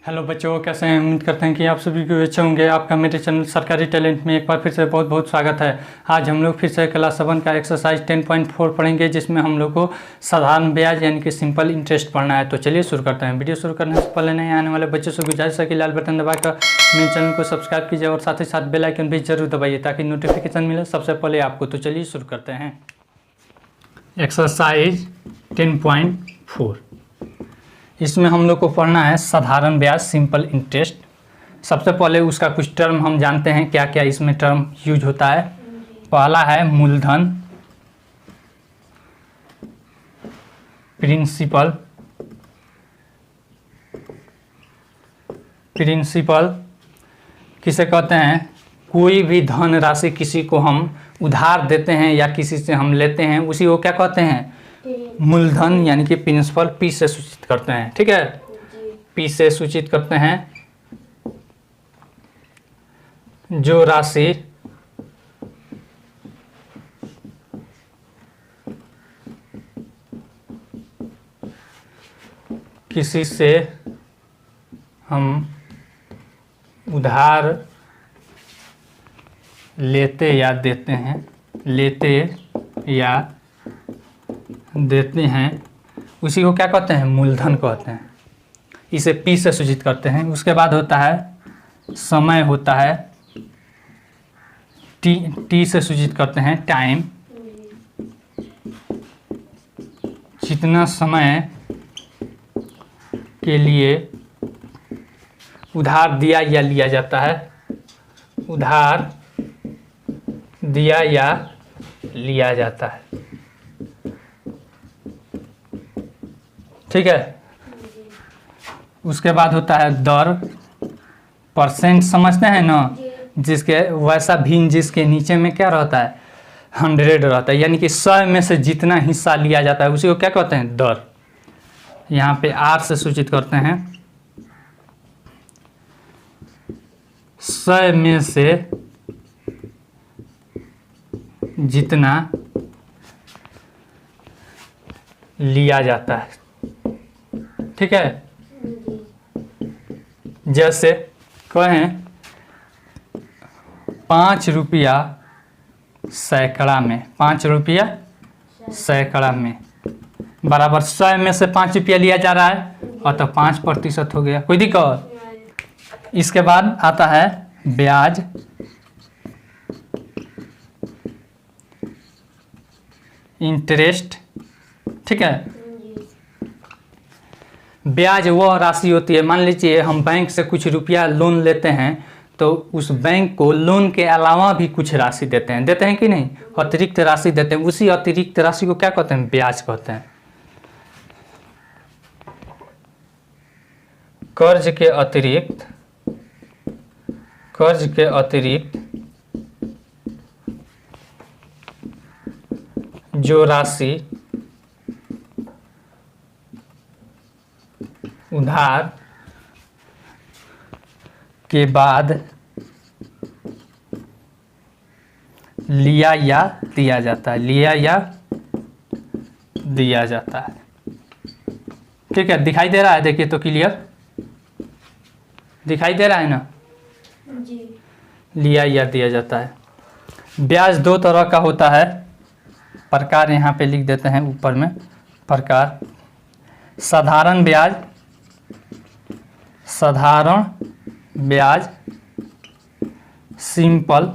Hello बच्चों, कैसे हैं? उम्मीद करते हैं कि आप सभी को अच्छे होंगे। आपका मेरे चैनल सरकारी टैलेंट में एक बार फिर से बहुत बहुत स्वागत है। आज हम लोग फिर से क्लास 7 का एक्सरसाइज 10.4 पढ़ेंगे, जिसमें हम लोग को साधारण ब्याज यानी कि सिंपल इंटरेस्ट पढ़ना है। तो चलिए शुरू करते हैं। वीडियो शुरू करने से पहले नए आने वाले बच्चों से गुजारिश है कि लाल बटन दबाकर मेरे चैनल को सब्सक्राइब कीजिए और साथ ही साथ बेल आइकन भी जरूर दबाइए ताकि नोटिफिकेशन मिले सबसे पहले आपको। तो चलिए शुरू करते हैं। एक्सरसाइज 10.4, इसमें हम लोग को पढ़ना है साधारण ब्याज सिंपल इंटरेस्ट। सबसे पहले उसका कुछ टर्म हम जानते हैं, क्या क्या इसमें टर्म यूज होता है। पहला है मूलधन, प्रिंसिपल। प्रिंसिपल किसे कहते हैं? कोई भी धन राशि किसी को हम उधार देते हैं या किसी से हम लेते हैं, उसी को क्या कहते हैं? मूलधन यानी कि प्रिंसिपल। पी से सूचित करते हैं, ठीक है। पी से सूचित करते हैं जो राशि किसी से हम उधार लेते या देते हैं, उसी को क्या कहते हैं? मूलधन कहते हैं। इसे पी से सूचित करते हैं। उसके बाद होता है समय, होता है टी से सूचित करते हैं टाइम। जितना समय के लिए उधार दिया या लिया जाता है, उधार दिया या लिया जाता है, ठीक है। उसके बाद होता है दर, परसेंट समझते हैं ना, जिसके वैसा भिन्न जिसके नीचे में क्या रहता है? 100 रहता है, यानी कि 100 में से जितना हिस्सा लिया जाता है उसी को क्या कहते हैं? दर। यहाँ पे आर से सूचित करते हैं 100 में से जितना लिया जाता है, ठीक है। जैसे कहें 5 रुपया सैकड़ा में, 5 रुपया सैकड़ा में बराबर 100 में से 5 रुपया लिया जा रहा है और तो 5% हो गया। कोई दिक्कत? इसके बाद आता है ब्याज, इंटरेस्ट, ठीक है। ब्याज वह राशि होती है, मान लीजिए हम बैंक से कुछ रुपया लोन लेते हैं तो उस बैंक को लोन के अलावा भी कुछ राशि देते हैं कि नहीं? अतिरिक्त राशि देते हैं। उसी अतिरिक्त राशि को क्या कहते हैं? ब्याज कहते हैं। कर्ज के अतिरिक्त जो राशि उधार के बाद लिया या दिया जाता है, ठीक है। दिखाई दे रहा है? देखिए तो क्लियर दिखाई दे रहा है ना जी। लिया या दिया जाता है। ब्याज 2 तरह का होता है। प्रकार यहाँ पे लिख देते हैं ऊपर में। प्रकार साधारण ब्याज, सिंपल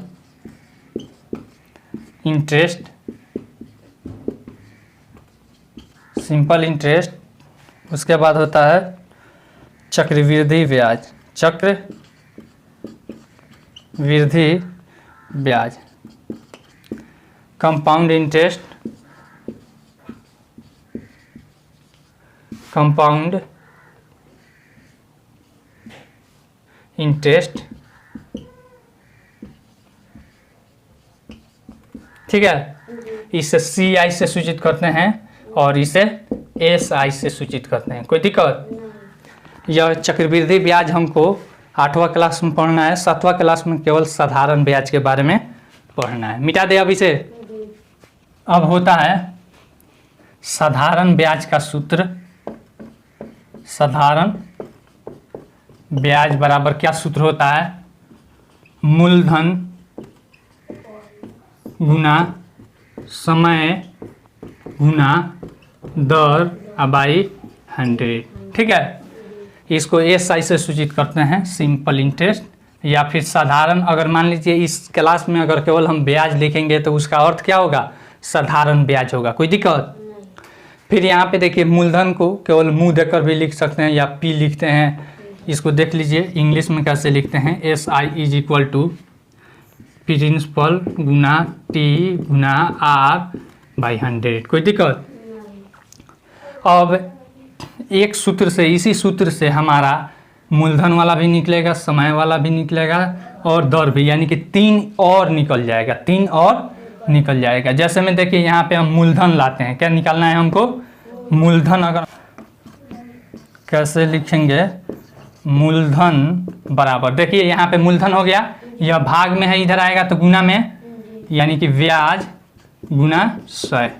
इंटरेस्ट। उसके बाद होता है चक्रवृद्धि ब्याज, कंपाउंड इंटरेस्ट, ठीक है। इसे CI से सूचित करते हैं और इसे SI से सूचित करते हैं। कोई दिक्कत? यह चक्रवृद्धि ब्याज हमको 8वां क्लास में पढ़ना है। 7वां क्लास में केवल साधारण ब्याज के बारे में पढ़ना है। मिटा दे अब इसे। अब होता है साधारण ब्याज का सूत्र, साधारण ब्याज बराबर क्या सूत्र होता है, मूलधन गुना समय गुना दर बाई 100। ठीक है, इसको एसआई से सूचित करते हैं, सिंपल इंटरेस्ट, या फिर साधारण। अगर मान लीजिए इस क्लास में अगर केवल हम ब्याज लिखेंगे तो उसका अर्थ क्या होगा, साधारण ब्याज होगा, कोई दिक्कत। फिर यहाँ पे देखिए मूलधन को केवल मुंह देकर भी लिख सकते हैं या पी लिखते हैं। इसको देख लीजिए इंग्लिश में कैसे लिखते हैं, S I is equal to principal गुना टी गुना आर बाई 100, कोई दिक्कत। अब एक सूत्र से, इसी सूत्र से हमारा मूलधन वाला भी निकलेगा, समय वाला भी निकलेगा और दर भी, यानी कि 3 और निकल जाएगा, 3 और निकल जाएगा। जैसे में देखिए यहाँ पे हम मूलधन लाते हैं, क्या निकालना है हमको, मूलधन। अगर कैसे लिखेंगे, मूलधन बराबर, देखिए यहाँ पे मूलधन हो गया, यह भाग में है, इधर आएगा तो गुना में, यानी कि ब्याज गुना 100।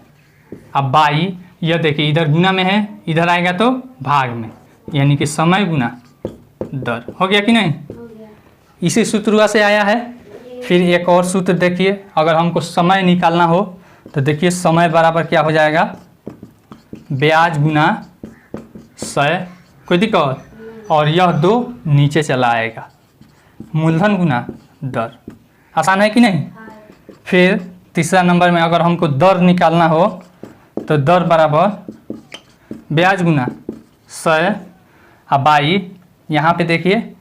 अब बाई, यह देखिए इधर गुना में है, इधर आएगा तो भाग में, यानी कि समय गुना दर। हो गया कि नहीं, इसी सूत्र से आया है। फिर एक और सूत्र देखिए, अगर हमको समय निकालना हो तो देखिए समय बराबर क्या हो जाएगा, ब्याज गुना 100, कोई दिक्कत, और यह 2 नीचे चला आएगा, मूलधन गुना दर। आसान है कि नहीं। फिर तीसरा नंबर में अगर हमको दर निकालना हो तो दर बराबर ब्याज गुना 100 बाई, यहाँ पे देखिए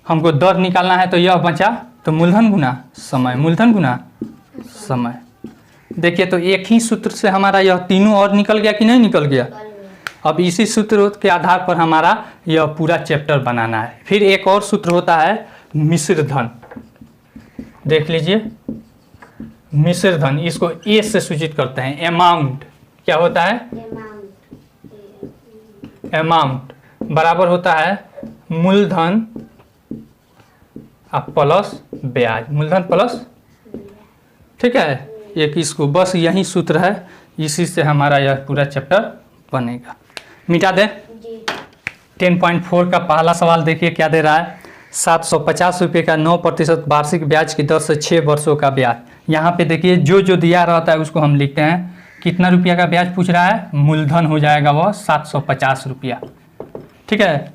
हमको दर निकालना है तो यह बचा तो मूलधन गुना समय, मूलधन गुना समय। देखिए तो एक ही सूत्र से हमारा यह तीनों और निकल गया कि नहीं निकल गया। अब इसी सूत्र के आधार पर हमारा यह पूरा चैप्टर बनाना है। फिर एक और सूत्र होता है मिश्र धन, देख लीजिए मिश्र धन, इसको ए से सूचित करते हैं, अमाउंट। क्या होता है, अमाउंट बराबर होता है मूलधन प्लस ब्याज, मूलधन प्लस, ठीक है। एक इसको बस यही सूत्र है, इसी से हमारा यह पूरा चैप्टर बनेगा। मिटा दें। 10.4 का पहला सवाल देखिए क्या दे रहा है, 750 रुपये का 9% वार्षिक ब्याज की दर से 6 वर्षों का ब्याज। यहाँ पे देखिए जो जो दिया रहता है उसको हम लिखते हैं। कितना रुपया का ब्याज पूछ रहा है, मूलधन हो जाएगा वह 750 रुपया, ठीक है।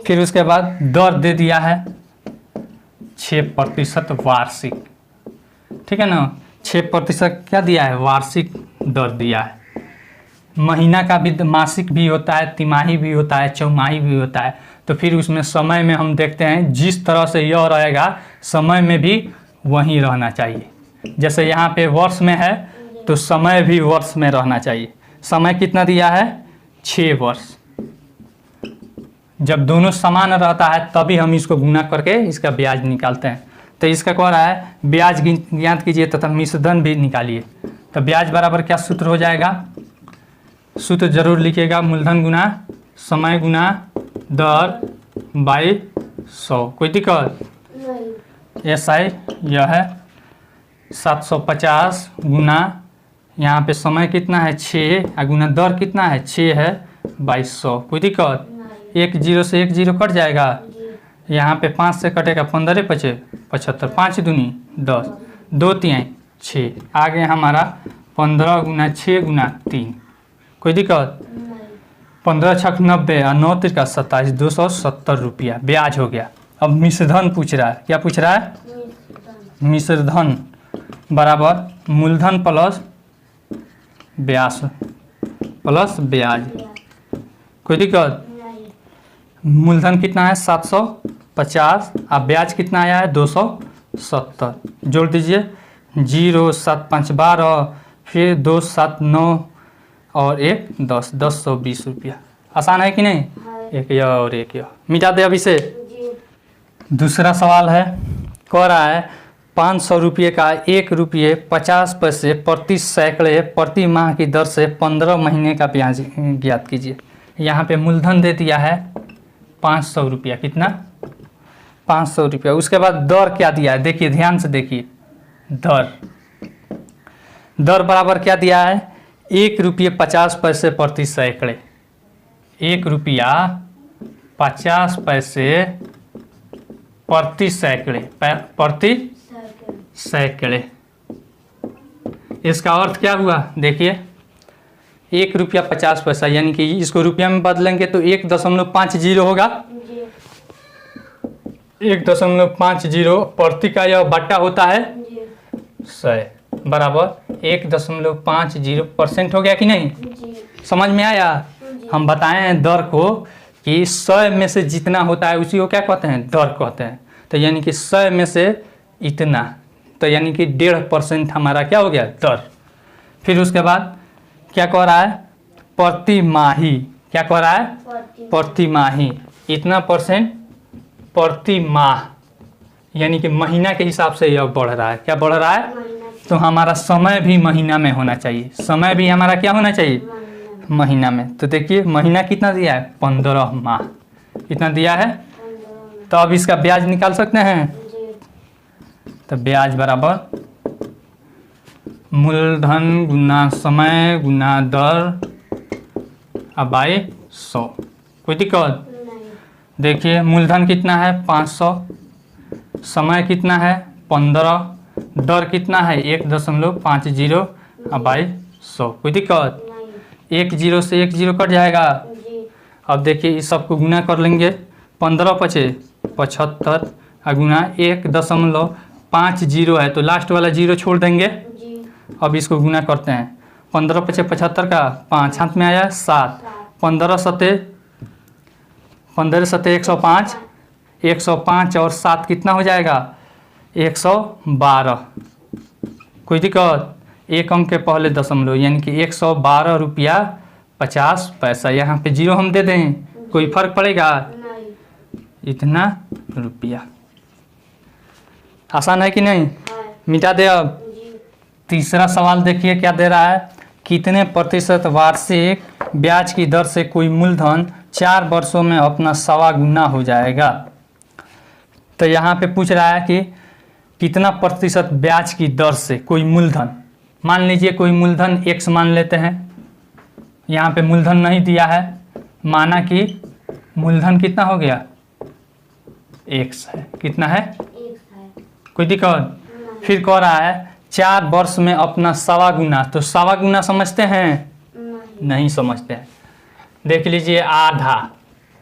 फिर उसके बाद दर दे दिया है 6% वार्षिक, ठीक है ना। 6% क्या दिया है, वार्षिक दर दिया है। महीना का भी, मासिक भी होता है, तिमाही भी होता है, चौमाही भी होता है। तो फिर उसमें समय में हम देखते हैं जिस तरह से यह रहेगा समय में भी वहीं रहना चाहिए। जैसे यहाँ पे वर्ष में है तो समय भी वर्ष में रहना चाहिए। समय कितना दिया है, 6 वर्ष। जब दोनों समान रहता है तभी हम इसको गुना करके इसका ब्याज निकालते हैं। तो इसका कह रहा है ब्याज ज्ञात कीजिए तथा मिश्रधन भी निकालिए। तो ब्याज बराबर क्या सूत्र हो जाएगा, सूत्र जरूर लिखिएगा, मूलधन गुना समय गुना दर बाई 100। कोई दिक्कत, एसआई यह है 750 गुना, यहाँ पे समय कितना है 6 और गुना दर कितना है 6 है बाई 100। कोई दिक्कत, 1 0 से 1 0 कट जाएगा, यहाँ पे 5 से कटेगा 15 पचे 75, 5 दूनी 10, 2 3 6, आगे हमारा 15 गुना 6 गुना 3। कोई दिक्कत, 15 छक 90 और 9 तिरका 27, 270 रुपया ब्याज हो गया। अब मिश्रधन पूछ रहा है, क्या पूछ रहा है, मिश्रधन बराबर मूलधन प्लस ब्याज प्लस ब्याज। कोई दिक्कत, मूलधन कितना है 750 और ब्याज कितना आया है 270। जोड़ दीजिए, 0 7 5 12, फिर 2 7 9 और 1 10, 1020 रुपया। आसान है कि नहीं, एक यह और एक यह। मिटा दे अब इसे। दूसरा सवाल है, कह रहा है 500 रुपये का 1 रुपये 50 पैसे प्रति सैकड़े प्रति माह की दर से 15 महीने का ब्याज ज्ञात कीजिए। यहाँ पे मूलधन दे दिया है 500 रुपया, कितना 500 रुपया। उसके बाद दर क्या दिया है, देखिए ध्यान से देखिए, दर बराबर क्या दिया है, 1 रुपये 50 पैसे प्रति सैकड़े। 1 रुपया 50 पैसे प्रति सैकड़े, प्रति सैकड़े। इसका अर्थ क्या हुआ, देखिए 1 रुपया 50 पैसा, यानी कि इसको रुपया में बदलेंगे तो 1.50 होगा। 1.50 प्रति का यह बट्टा होता है 100 बराबर 1.50% हो गया कि नहीं। समझ में आया। हम बताए हैं दर को कि 100 में से जितना होता है उसी को क्या कहते हैं, दर कहते हैं। तो यानी कि 100 में से इतना, तो यानी कि 1.5% हमारा क्या हो गया, दर। फिर उसके बाद क्या कह रहा है, प्रति माही। क्या कह रहा है, प्रति माही। इतना परसेंट प्रति माह, यानी कि महीना के हिसाब से यह बढ़ रहा है। क्या बढ़ रहा है, तो हमारा समय भी महीना में होना चाहिए। समय भी हमारा क्या होना चाहिए, महीना में। तो देखिए महीना कितना दिया है, 15 माह। कितना दिया है, तो अब इसका ब्याज निकाल सकते हैं। तो ब्याज बराबर मूलधन गुना समय गुना दर अब बाई 100। कोई दिक्कत, देखिए मूलधन कितना है 500, समय कितना है 15, दर कितना है 1.50 अब बाई 100। कोई दिक्कत, 1 0 से 1 0 कट जाएगा। अब देखिए इस सबको गुना कर लेंगे, 15 पचे 75 गुना 1.50 है तो लास्ट वाला 0 छोड़ देंगे। अब इसको गुना करते हैं, 15 पचे 75 का 5 हाथ में आया 7, 15 सते 105, 105 और 7 कितना हो जाएगा 112। कोई दिक्कत, एक अंक के पहले दशमलव, यानी कि 112 रुपया 50 पैसा। यहाँ पे 0 हम दे दें, कोई फर्क पड़ेगा, इतना रुपया। आसान है कि नहीं, मिटा दे। अब तीसरा सवाल देखिए क्या दे रहा है, कितने प्रतिशत वार्षिक ब्याज की दर से कोई मूलधन 4 वर्षों में अपना 1.25 गुना हो जाएगा। तो यहाँ पे पूछ रहा है कि कितना प्रतिशत ब्याज की दर से कोई मूलधन, मान लीजिए कोई मूलधन x मान लेते हैं। यहाँ पे मूलधन नहीं दिया है, माना कि मूलधन कितना हो गया x है। कितना है, कोई दिक्कत। फिर कह रहा है 4 वर्ष में अपना 1.25 गुना, तो 1.25 गुना समझते हैं, नहीं समझते हैं। देख लीजिए आधा,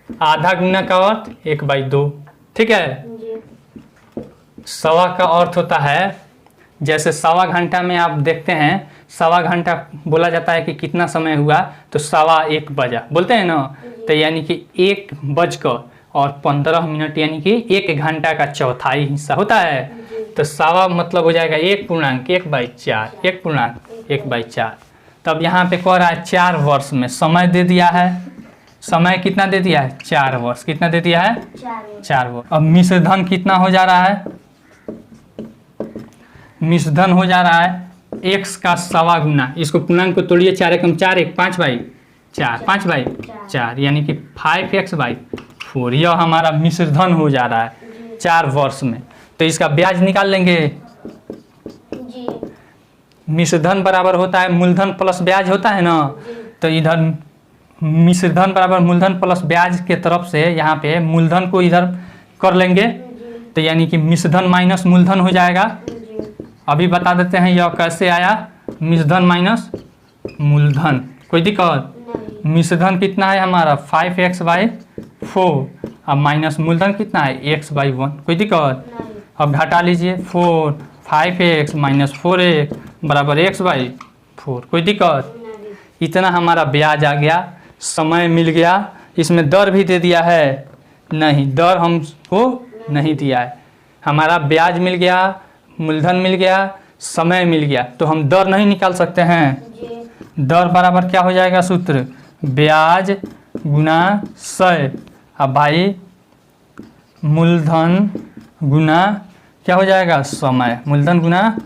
आधा गुना का अर्थ 1/2, ठीक है। 1.25 का अर्थ होता है, जैसे 1.25 घंटा में आप देखते हैं 1.25 घंटा बोला जाता है कि कितना समय हुआ, तो 1:15 बजा बोलते हैं ना। तो यानी कि 1:15 यानी कि 1 घंटा का चौथाई हिस्सा होता है। तो 1.25 मतलब हो जाएगा 1.1/4, 1.1/4। तब यहाँ पे कह रहा है 4 वर्ष में, समय दे दिया है, समय कितना दे दिया है 4 वर्ष। कितना दे दिया है 4 वर्ष। अब मिश्र धन कितना हो जा रहा है, मिश्र धन हो जा रहा है x का 1.25 गुना। इसको पूर्णांक को तोड़िए, 4 एकम 4 1 5/4, 5/4 यानी कि 5x/4। यह हमारा मिश्र धन हो जा रहा है 4 वर्ष में। तो इसका ब्याज निकाल लेंगे। मिश्र धन बराबर होता है मूलधन प्लस ब्याज होता है ना। तो इधर मिश्र धन बराबर मूलधन प्लस ब्याज के तरफ से यहाँ पे मूलधन को इधर कर लेंगे, तो यानी कि मिश्र धन माइनस मूलधन हो जाएगा। अभी बता देते हैं यह कैसे आया, मिश्र धन माइनस मूलधन। कोई दिक्कत, मिश्र धन कितना है हमारा 5x/4, अब माइनस मूलधन कितना है x/1। कोई दिक्कत, अब घटा लीजिए 4, 5x माइनस 4x बराबर x/4। कोई दिक्कत, इतना हमारा ब्याज आ गया, समय मिल गया। इसमें दर भी दे दिया है, नहीं दर हमको नहीं दिया है। हमारा ब्याज मिल गया, मूलधन मिल गया, समय मिल गया, तो हम दर नहीं निकाल सकते हैं। दर बराबर क्या हो जाएगा सूत्र, ब्याज गुना 100 अब भाई मूलधन गुना क्या हो जाएगा समय, मूलधन गुना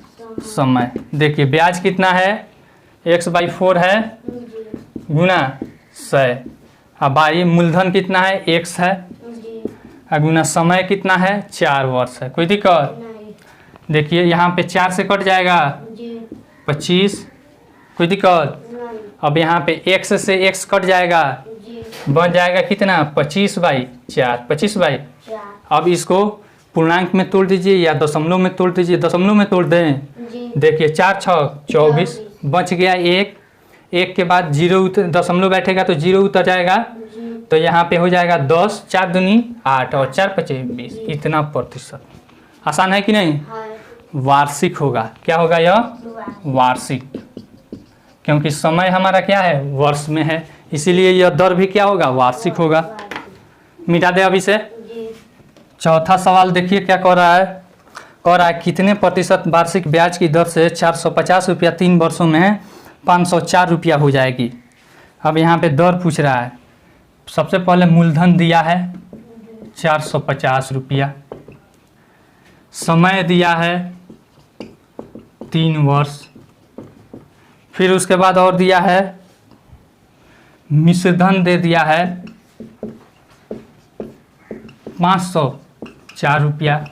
समय। देखिए ब्याज कितना है x/4 है गुना 100, अब भाई मूलधन कितना है x है, गुना समय कितना है 4 वर्ष है। कोई दिक्कत, देखिए यहाँ पे 4 से कट जाएगा 25। कोई दिक्कत, अब यहाँ पे x से x कट जाएगा, बन जाएगा कितना 25/4, 25/4। अब इसको पूर्णांक में तोड़ दीजिए या दशमलव में तोड़ दीजिए। दशमलव में तोड़ दें, देखिए 4 6 24 बच गया एक। एक के बाद जीरो दशमलव बैठेगा तो जीरो उतर जाएगा, तो यहाँ पे हो जाएगा 10, 4 दूनी 8 और 4 पचे 20। इतना प्रतिशत आसान है कि नहीं? वार्षिक होगा। क्या होगा यह? वार्षिक, क्योंकि समय हमारा क्या है? वर्ष में है, इसीलिए यह दर भी क्या होगा? वार्षिक होगा। मिटा दे अभी से। चौथा सवाल देखिए क्या कह रहा है। कह रहा है कितने प्रतिशत वार्षिक ब्याज की दर से 450 रुपया 3 वर्षों में 504 रुपया हो जाएगी। अब यहाँ पे दर पूछ रहा है। सबसे पहले मूलधन दिया है 450 रुपया, समय दिया है 3 वर्ष, फिर उसके बाद और दिया है मिश्रधन दे दिया है 504 रुपया।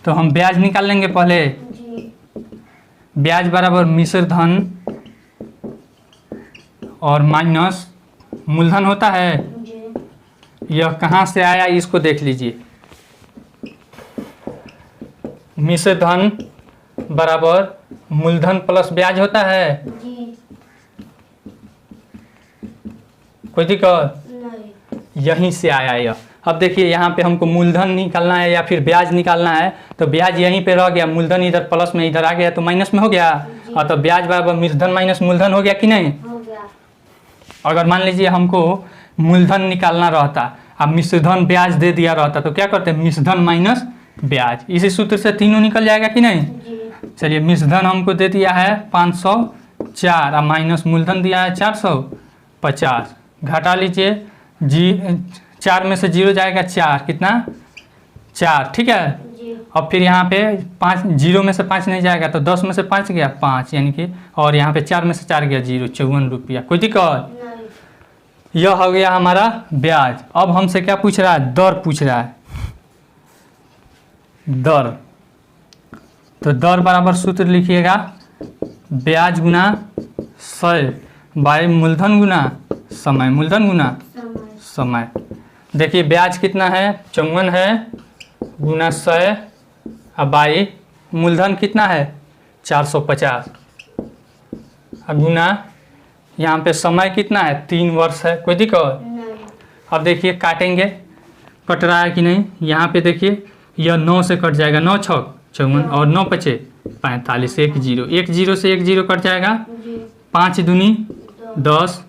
तो हम ब्याज निकाल लेंगे पहले। ब्याज बराबर मिश्रधन और माइनस मूलधन होता है। यह कहाँ से आया इसको देख लीजिए। मिश्रधन बराबर मूलधन प्लस ब्याज होता है। कोई दिक्कत? यहीं से आया यह। अब देखिए यहाँ पे हमको मूलधन निकालना है या फिर ब्याज निकालना है, तो ब्याज यहीं पे रह गया, मूलधन इधर प्लस में इधर आ गया तो माइनस में हो गया। और तो ब्याज बराबर मिश्रधन माइनस मूलधन हो गया कि नहीं? हो गया। अगर मान लीजिए हमको मूलधन निकालना रहता, अब मिश्रधन ब्याज दे दिया रहता, तो क्या करते? मिश्रधन माइनस ब्याज, इसी सूत्र से तीनों निकल जाएगा कि नहीं? चलिए, मिश्रधन हमको दे दिया है 504 और माइनस मूलधन दिया है 450। घटा लीजिए, 4 में से 0 जाएगा 4, कितना? 4, ठीक है। अब फिर यहाँ पे 5, 0 में से 5 नहीं जाएगा तो 10 में से 5 गया 5, यानी कि, और यहाँ पे 4 में से 4 गया 0, 54 रुपया। कोई दिक्कत? यह हो गया हमारा ब्याज। अब हमसे क्या पूछ रहा है? दर पूछ रहा है। दर, तो दर बराबर सूत्र लिखिएगा ब्याज गुना 100 बाई मूलधन गुना समय, मूलधन गुना समय। देखिए ब्याज कितना है? 54 है, गुना 100 और बाई मूलधन कितना है? 450 और गुना यहाँ पे समय कितना है? 3 वर्ष है। कोई दिक्कत? अब देखिए काटेंगे, कट रहा है कि नहीं। यहाँ पे देखिए यह 9 से कट जाएगा, 9 6 54 और 9 पचे 45, 1 0, 1 0 से 1 0 कट जाएगा, 5 दूनी 10,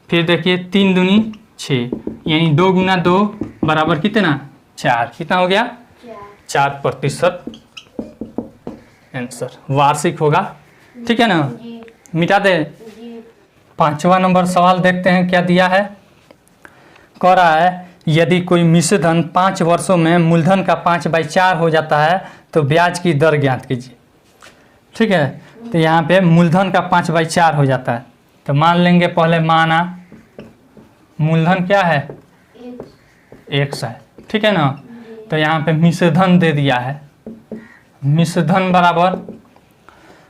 फिर देखिए 3 दूनी 6, यानी 2 गुना 2 बराबर कितना? 4। कितना हो गया? 4% आंसर वार्षिक होगा। ठीक है ना? मिटा दे। 5वां नंबर सवाल देखते हैं क्या दिया है। कह रहा है यदि कोई मिश्रधन 5 वर्षों में मूलधन का 5/4 हो जाता है तो ब्याज की दर ज्ञात कीजिए। ठीक है, तो यहाँ पे मूलधन का 5/4 हो जाता है, तो मान लेंगे पहले, माना मूलधन क्या है? x है। ठीक है ना? तो यहाँ पे मिश्रधन दे दिया है। मिश्रधन बराबर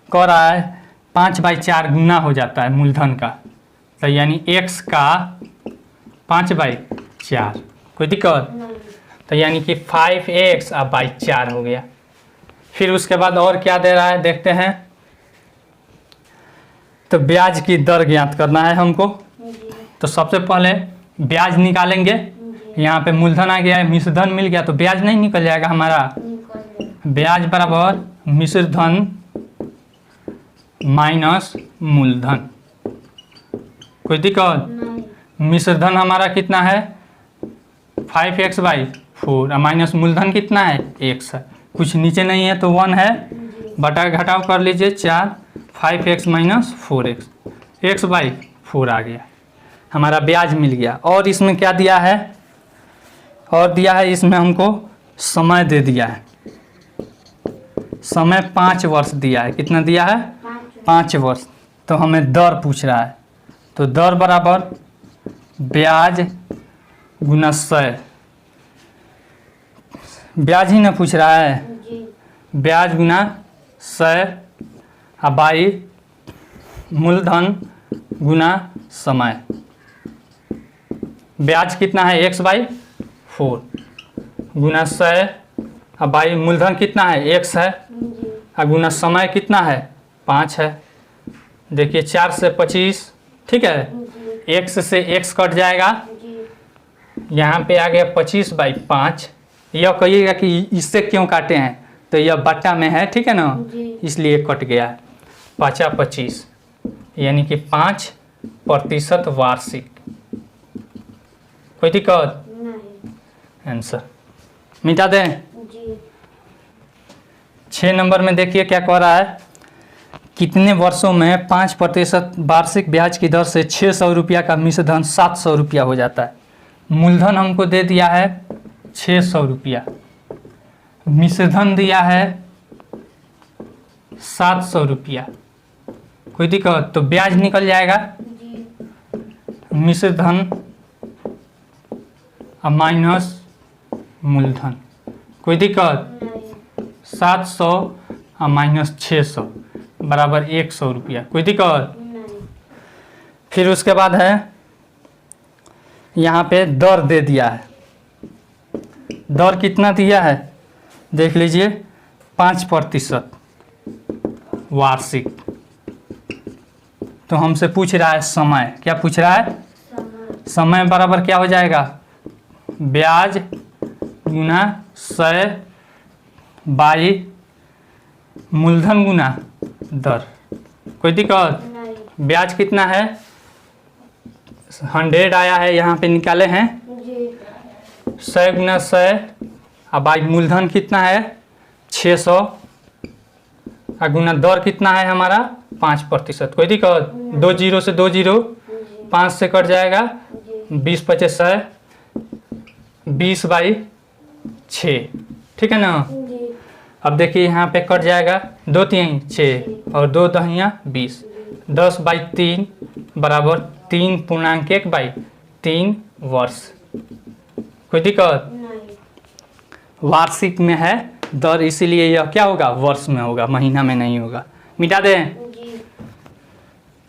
कह रहा है 5/4 गुना हो जाता है मूलधन का, तो यानी x का 5/4। कोई दिक्कत? तो यानी कि 5x और 4 हो गया। फिर उसके बाद और क्या दे रहा है देखते हैं। तो ब्याज की दर ज्ञात करना है हमको, तो सबसे पहले ब्याज निकालेंगे। यहाँ पे मूलधन आ गया है, मिश्रधन मिल गया, तो ब्याज नहीं निकल जाएगा हमारा। ब्याज बराबर मिश्रधन माइनस मूलधन। कोई दिक्कत? मिश्रधन हमारा कितना है? 5x/4 और माइनस मूलधन कितना है? x है। कुछ नीचे नहीं है तो 1 है, बटा घटाव कर लीजिए 4, 5x माइनस 4x, x/4 आ गया, हमारा ब्याज मिल गया। और इसमें क्या दिया है? और दिया है इसमें हमको समय दे दिया है। समय 5 वर्ष दिया है। कितना दिया है? 5 वर्ष। तो हमें दर पूछ रहा है, तो दर बराबर ब्याज गुना 100। ब्याज ही ना पूछ रहा है, ब्याज गुना 100 बाई मूलधन गुना समय। ब्याज कितना है? x/4 गुना 100 अब भाई मूलधन कितना है, x है, और गुना समय कितना है, 5 है। देखिए 4 से 25, ठीक है, x से x कट जाएगा, यहाँ पे आ गया 25/5। यह कहिएगा कि इससे क्यों काटे हैं, तो यह बट्टा में है, ठीक है ना, इसलिए कट गया है। 5×25 यानी कि 5% वार्षिक। कोई दिक्कत नहीं, आंसर मिटा दें। 6 नंबर में देखिए क्या कह रहा है, कितने वर्षों में 5% वार्षिक ब्याज की दर से 600 रुपया का मिश्रधन 700 रुपया हो जाता है। मूलधन हमको दे दिया है 600 रुपया, मिश्रधन दिया है 700 रुपया। कोई दिक्कत, तो ब्याज निकल जाएगा, मिश्रधन और माइनस मूलधन। कोई दिक्कत, 700 और माइनस 600 बराबर 100 रुपया। कोई दिक्कत। फिर उसके बाद है यहाँ पे दर दे दिया है, दर कितना दिया है देख लीजिए, 5% वार्षिक। तो हमसे पूछ रहा है समय, क्या पूछ रहा है, समय बराबर क्या हो जाएगा, ब्याज गुना 100 बाई मूलधन गुना दर। कोई दिक्कत। ब्याज कितना है, 100 आया है, यहाँ पे निकाले हैं, 100 गुना 100 और बाई मूलधन कितना है 600 और गुना दर कितना है हमारा 5%। कोई दिक्कत। 2 जीरो से 2 जीरो, 5 से कट जाएगा, 20×5 = 20/6, ठीक है ना। अब देखिए यहाँ पे कट जाएगा, 2 3 6 और 2 दहिया 20, 10/3 बराबर 3.1/3 वर्ष। कोई दिक्कत। वार्षिक में है दर, इसीलिए यह क्या होगा, वर्ष में होगा, महीना में नहीं होगा। मिटा दें।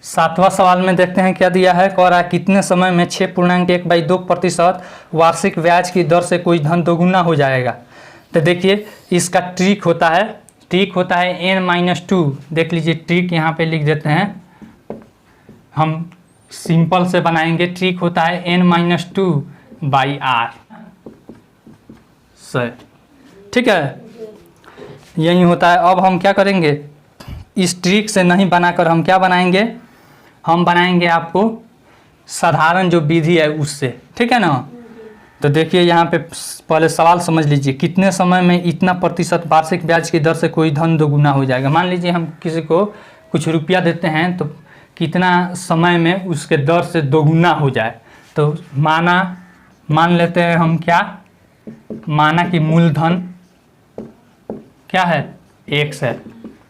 7वां सवाल में देखते हैं क्या दिया है, कह रहा है कितने समय में 6.1/2% वार्षिक ब्याज की दर से कोई धन दोगुना हो जाएगा। तो देखिए इसका ट्रिक होता है n-2। देख लीजिए ट्रिक यहाँ पे लिख देते हैं, हम सिंपल से बनाएंगे। ट्रिक होता है n-2/r, सही, ठीक है, यही होता है। अब हम क्या करेंगे, इस ट्रिक से नहीं बनाकर हम क्या बनाएंगे, हम बनाएंगे आपको साधारण जो विधि है उससे, ठीक है ना। तो देखिए यहाँ पे पहले सवाल समझ लीजिए, कितने समय में इतना प्रतिशत वार्षिक ब्याज की दर से कोई धन दोगुना हो जाएगा। मान लीजिए हम किसी को कुछ रुपया देते हैं, तो कितना समय में उसके दर से दोगुना हो जाए। तो मान लेते हैं हम क्या, माना कि मूलधन क्या है, x है,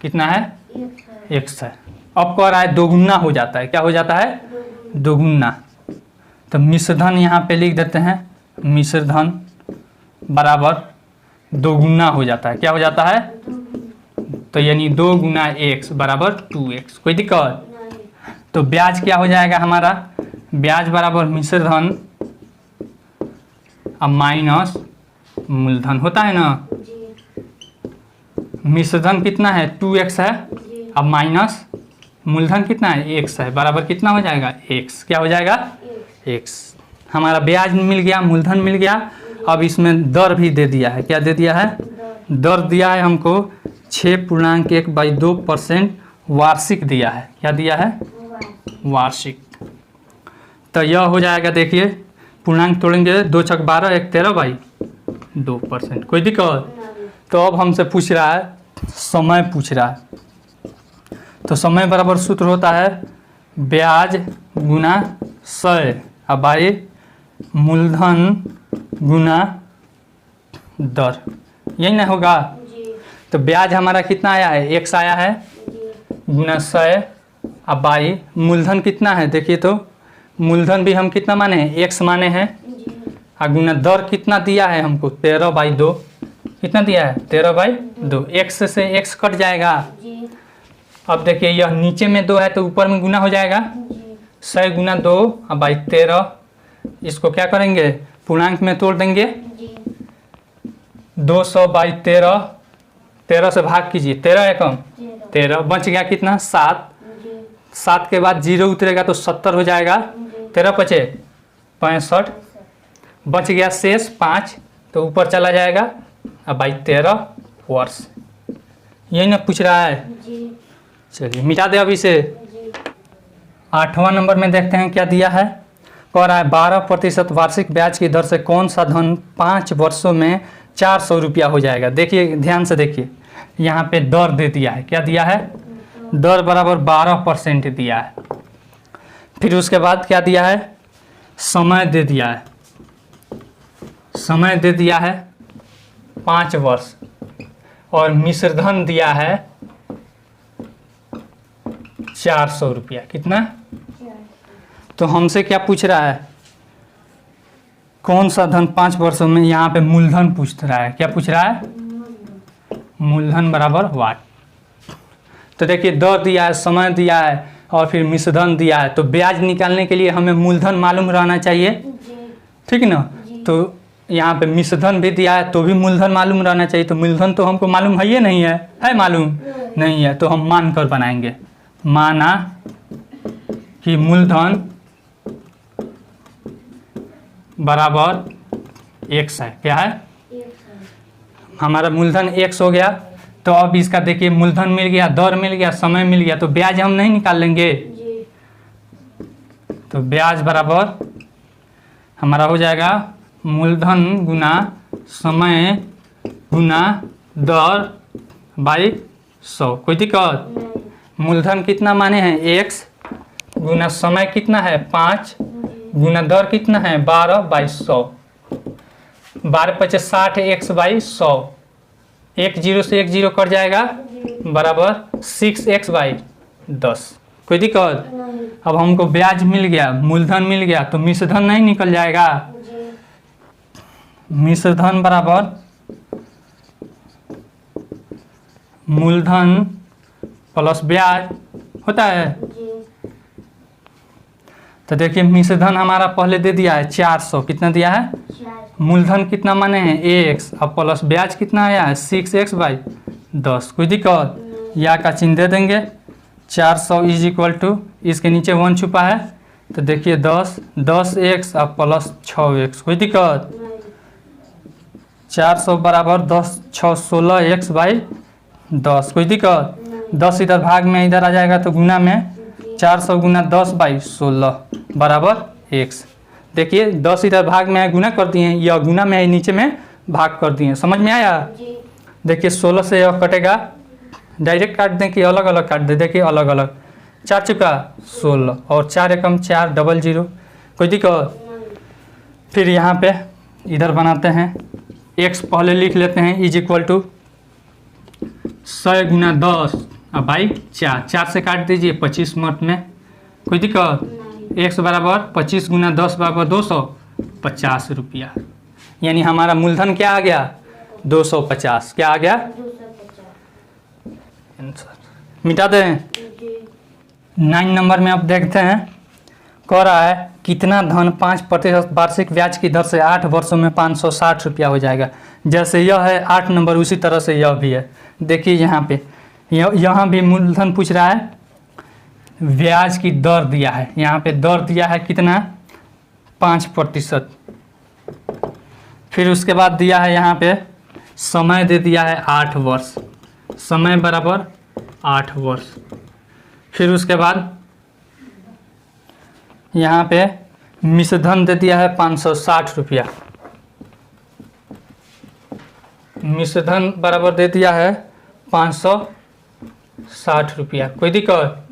कितना है, x है। अब कह रहा है दोगुना हो जाता है, क्या हो जाता है, दोगुना। तो मिश्रधन यहाँ पे लिख देते हैं, मिश्रधन बराबर दोगुना हो जाता है, क्या हो जाता है, तो यानी 2 गुना x बराबर 2x। कोई दिक्कत। तो ब्याज क्या हो जाएगा हमारा, ब्याज बराबर मिश्रधन अब माइनस मूलधन होता है ना। मिश्रधन कितना है 2x है, अब माइनस मूलधन कितना है x है, बराबर कितना हो जाएगा x, क्या हो जाएगा x। हमारा ब्याज मिल गया, मूलधन मिल गया। अब इसमें दर भी दे दिया है, क्या दे दिया है, दर दिया है हमको 6.1/2% वार्षिक दिया है, क्या दिया है, वार्षिक। तो यह हो जाएगा, देखिए पूर्णांक तोड़ेंगे, 2 छक 12, 1 13/2%। कोई दिक्कत। तो अब हमसे पूछ रहा है समय, पूछ रहा है, तो समय बराबर सूत्र होता है ब्याज गुना 100 अब बाई मूलधन गुना दर, यही ना होगा। तो ब्याज हमारा कितना आया है, x आया है, गुना 100 अब बाई मूलधन कितना है, देखिए तो मूलधन भी हम कितना माने हैं, x माने हैं, और गुना दर कितना दिया है हमको 13/2, कितना दिया है 13/2। x से x कट जाएगा। अब देखिए यह नीचे में 2 है तो ऊपर में गुना हो जाएगा, 100 गुना 2 अब बाई 13। इसको क्या करेंगे, पूर्णांक में तोड़ देंगे, 200 बाई 13, 13 से भाग कीजिए, 13 एकम 13, बच गया कितना 7, 7 के बाद 0 उतरेगा तो 70 हो जाएगा, 13 पचे 65, बच गया शेष 5 तो ऊपर चला जाएगा, अब बाई 13 वर्ष। यही ना पूछ रहा है, चलिए मिटा दे अब इसे। 8वां नंबर में देखते हैं क्या दिया है, कह रहा है 12% वार्षिक ब्याज की दर से कौन सा धन 5 वर्षों में 400 रुपया हो जाएगा। देखिए ध्यान से देखिए, यहाँ पे दर दे दिया है, क्या दिया है, दर बराबर 12% दिया है। फिर उसके बाद क्या दिया है, समय दे दिया है, समय दे दिया है 5 वर्ष, और मिश्रधन दिया है 400 रुपया। कितना, तो हमसे क्या पूछ रहा है, कौन सा धन 5 वर्षों में, यहाँ पे मूलधन पूछ रहा है, क्या पूछ रहा है, मूलधन बराबर वाट। तो देखिए दर दिया है, समय दिया है और फिर मिश्रधन दिया है, तो ब्याज निकालने के लिए हमें मूलधन मालूम रहना चाहिए, ठीक ना। तो यहाँ पे मिश्रधन भी दिया है तो भी मूलधन मालूम रहना चाहिए, तो मूलधन तो हमको मालूम है ये नहीं है मालूम नहीं है, तो हम मान कर बनाएंगे, माना कि मूलधन बराबर x है, क्या है, हमारा मूलधन x हो गया। तो अब इसका देखिए मूलधन मिल गया, दर मिल गया, समय मिल गया, तो ब्याज हम नहीं निकाल लेंगे, तो ब्याज बराबर हमारा हो जाएगा मूलधन गुना समय गुना दर बाई 100। कोई दिक्कत, मूलधन कितना माने हैं x, गुना समय कितना है 5, गुना दर कितना है 12 बाई 100, 12 पचे 60 x बाई 100, 1 0 से 1 0 कट जाएगा, बराबर 6x बाई 10। कोई दिक्कत, अब हमको ब्याज मिल गया, मूलधन मिल गया, तो मिश्रधन नहीं निकल जाएगा, मिश्रधन बराबर मूलधन प्लस ब्याज होता है। तो देखिए मिश्रधन हमारा पहले दे दिया है 400, कितना दिया है, मूलधन कितना माने हैं x, अब प्लस ब्याज कितना आया है 6x बाई 10। कोई दिक्कत, या का चिन्ह दे देंगे, 400 इज इक्वल टू, इसके नीचे 1 छुपा है, तो देखिए 10x अब प्लस 6x। कोई दिक्कत, 400 बराबर 10 6 16x बाई 10। कोई दिक्कत, 10 इधर भाग में इधर आ जाएगा तो गुना में 400 गुना 10 बाई 16 बराबर x। देखिए 10 इधर भाग में है, गुना कर दिए, यह गुना में है, नीचे में भाग कर दिए, समझ में आया। देखिए 16 से यह कटेगा, डायरेक्ट काट दें कि अलग अलग काट दें, देखिए अलग अलग, 4 चुका 16 और 4 एकम 4 डबल 0। कोई दिक्कत, फिर यहाँ पे इधर बनाते हैं, x पहले लिख लेते हैं इज इक्वल टू 100 गुना 10 अब बाई 4, 4 से काट दीजिए 25 मिनट में। कोई दिक्कत, x बराबर 25 गुना 10 बराबर 250 रुपया, यानी हमारा मूलधन क्या आ गया 250, क्या आ गया, मिटा दें। 9 नंबर में अब देखते हैं, कह रहा है कितना धन 5% वार्षिक ब्याज की दर से 8 वर्षों में 560 रुपया हो जाएगा। जैसे यह है 8 नंबर, उसी तरह से यह भी है। देखिए यहाँ पे यहाँ भी मूलधन पूछ रहा है, ब्याज की दर दिया है, यहाँ पे दर दिया है कितना 5%, फिर उसके बाद दिया है यहाँ पे समय दे दिया है 8 वर्ष, समय बराबर 8 वर्ष, फिर उसके बाद यहाँ पे मिश्रधन दे दिया है 560 रुपया, मिश्रधन बराबर दे दिया है 560 रुपया। कोई दिक्कत,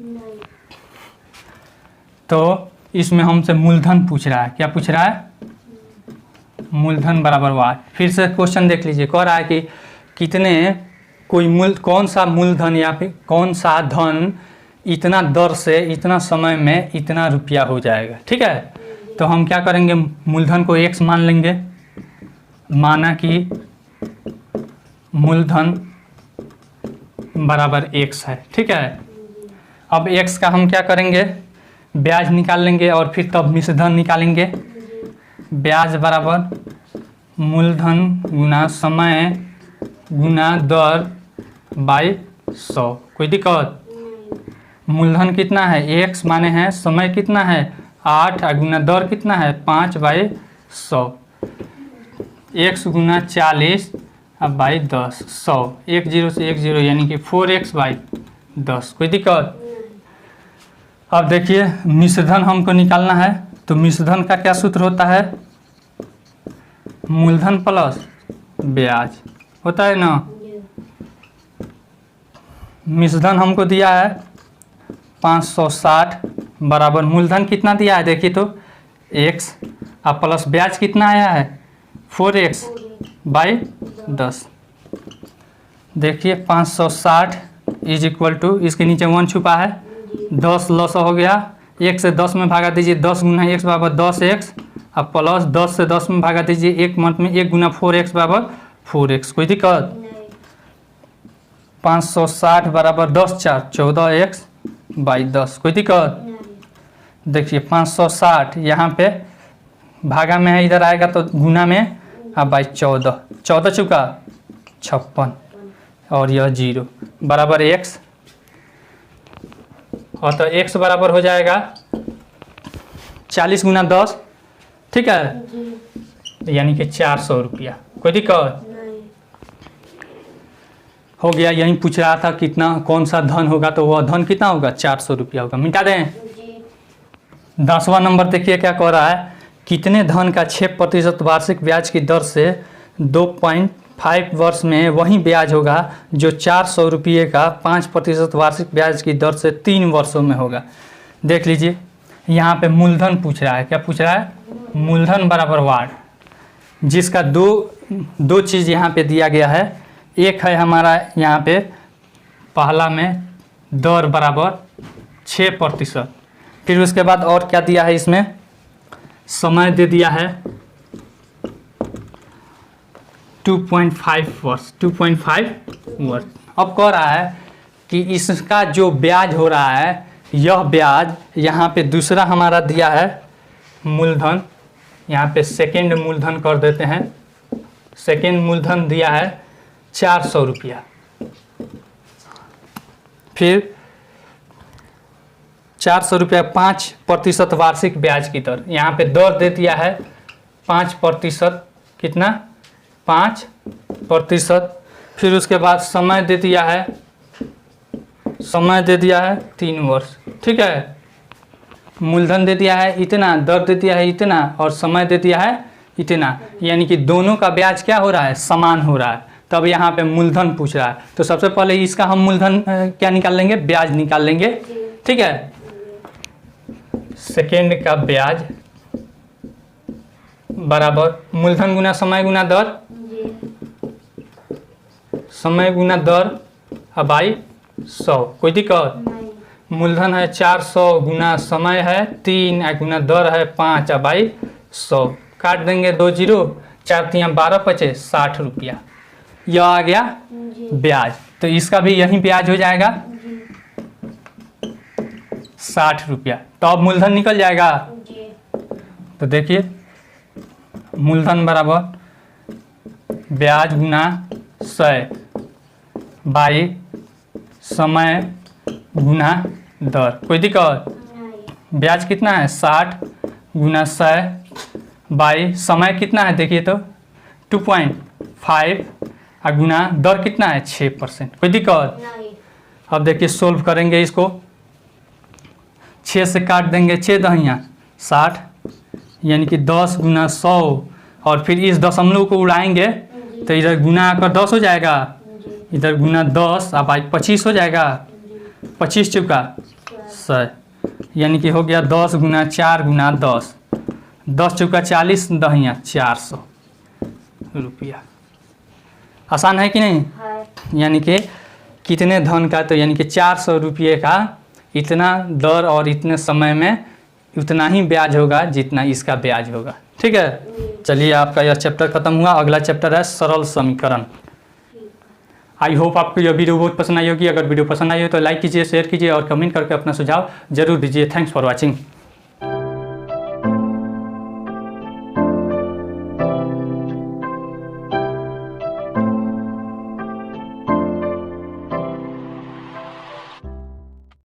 तो इसमें हमसे मूलधन पूछ रहा है, क्या पूछ रहा है, मूलधन बराबर वाट। फिर से क्वेश्चन देख लीजिए, कह रहा है कि कितने कौन सा मूलधन या फिर कौन सा धन इतना दर से इतना समय में इतना रुपया हो जाएगा। ठीक है, तो हम क्या करेंगे, मूलधन को x मान लेंगे, माना कि मूलधन बराबर x है। ठीक है, अब x का हम क्या करेंगे, ब्याज निकाल लेंगे और फिर तब मिश्रधन निकालेंगे। ब्याज बराबर मूलधन गुना समय गुना दर बाई 100। कोई दिक्कत? मूलधन कितना है x माने हैं, समय कितना है 8 और गुना दर कितना है 5/100। x गुना 40 अब बाई 10 100, 1 0 से 1 0 यानी कि 4x/10। कोई दिक्कत? अब देखिए मिश्रधन हमको निकालना है, तो मिश्रधन का क्या सूत्र होता है? मूलधन प्लस ब्याज होता है ना। मिश्रधन हमको दिया है 560 बराबर मूलधन कितना दिया है देखिए तो x, अब प्लस ब्याज कितना आया है 4x/10। देखिए 560 इज इक्वल टू, इसके नीचे 1 छुपा है, 10 लॉस हो गया, 1 से 10 में भागा दीजिए, 10 गुना x बराबर 10x, अब प्लस 10 से 10 में भागा दीजिए, 1 मंथ में 1 गुना 4x बराबर 4x। कोई दिक्कत? 560 बराबर 10 4 14x/10। कोई दिक्कत? देखिए 560 यहाँ पे भागा में है, इधर आएगा तो गुना में, अब बाई 14 चुका 56 और यह 0 बराबर x, और तो x बराबर हो जाएगा 40 गुना 10, ठीक है, यानी कि 400 रुपया। कोई दिक्कत? हो गया। यही पूछ रहा था कितना कौन सा धन होगा, तो वह धन कितना होगा 400 रुपया होगा। मिटा दें। 10वां नंबर देखिए क्या कह रहा है, कितने धन का 6% वार्षिक ब्याज की दर से 2.5 वर्ष में वही ब्याज होगा जो 400 रुपये का 5% वार्षिक ब्याज की दर से 3 वर्षों में होगा। देख लीजिए यहाँ पे मूलधन पूछ रहा है। क्या पूछ रहा है? मूलधन बराबर वाट, जिसका दो चीज़ यहाँ पे दिया गया है। एक है हमारा यहाँ पे पहला में दर बराबर 6%, फिर उसके बाद और क्या दिया है इसमें, समय दे दिया है 2.5 वर्ष। 2.5 वर्ष। अब कह रहा है कि इसका जो ब्याज हो रहा है, यह ब्याज यहाँ पे दूसरा हमारा दिया है मूलधन, यहाँ पे सेकेंड मूलधन कर देते हैं। सेकेंड मूलधन दिया है 400 रुपया, फिर 400 रुपया 5% वार्षिक ब्याज की दर, यहाँ पे दर दे दिया है 5%, कितना 5%, फिर उसके बाद समय दे दिया है, समय दे दिया है 3 वर्ष, ठीक है। मूलधन दे दिया है इतना, दर दे दिया है इतना और समय दे दिया है इतना, यानी कि दोनों का ब्याज क्या हो रहा है, समान हो रहा है। तब यहाँ पे मूलधन पूछ रहा है, तो सबसे पहले इसका हम मूलधन क्या निकाल लेंगे, ब्याज निकाल लेंगे, ठीक है। सेकेंड का ब्याज बराबर मूलधन गुना समय गुना दर, समय गुना दर बाई 100। कोई दिक्कत? मूलधन है 400 गुना समय है 3 गुना दर है 5 बाई 100, काट देंगे 2 0, 4 3 12 पचे 60 रुपया। यह आ गया ब्याज, तो इसका भी यही ब्याज हो जाएगा 60 रुपया। तो अब मूलधन निकल जाएगा। तो देखिए मूलधन बराबर ब्याज गुना 100 बाई समय गुना दर। कोई दिक्कत? ब्याज कितना है 60 गुना 100 बाई समय कितना है देखिए तो 2.5 और गुना दर कितना है 6%। कोई दिक्कत? अब देखिए सोल्व करेंगे इसको, 6 से काट देंगे 6 दहिया 60, यानी कि 10 गुना 100 और फिर इस दशमलव को उड़ाएंगे तो इधर गुना आकर 10 हो जाएगा, इधर गुना 10 अब 25 हो जाएगा, 25 चुका 100, यानी कि हो गया 10 गुना 4 गुना 10, 10 चुका 40 दहिया 400 रुपया। आसान है कि नहीं? यानी कि कितने धन का, तो यानी कि 400 रुपये का इतना दर और इतने समय में उतना ही ब्याज होगा जितना इसका ब्याज होगा, ठीक है। चलिए आपका यह चैप्टर खत्म हुआ। अगला चैप्टर है सरल समीकरण। आई होप आपको यह वीडियो बहुत पसंद आई होगी। अगर वीडियो पसंद आई हो तो लाइक कीजिए, शेयर कीजिए और कमेंट करके अपना सुझाव जरूर दीजिए। Thanks for watching.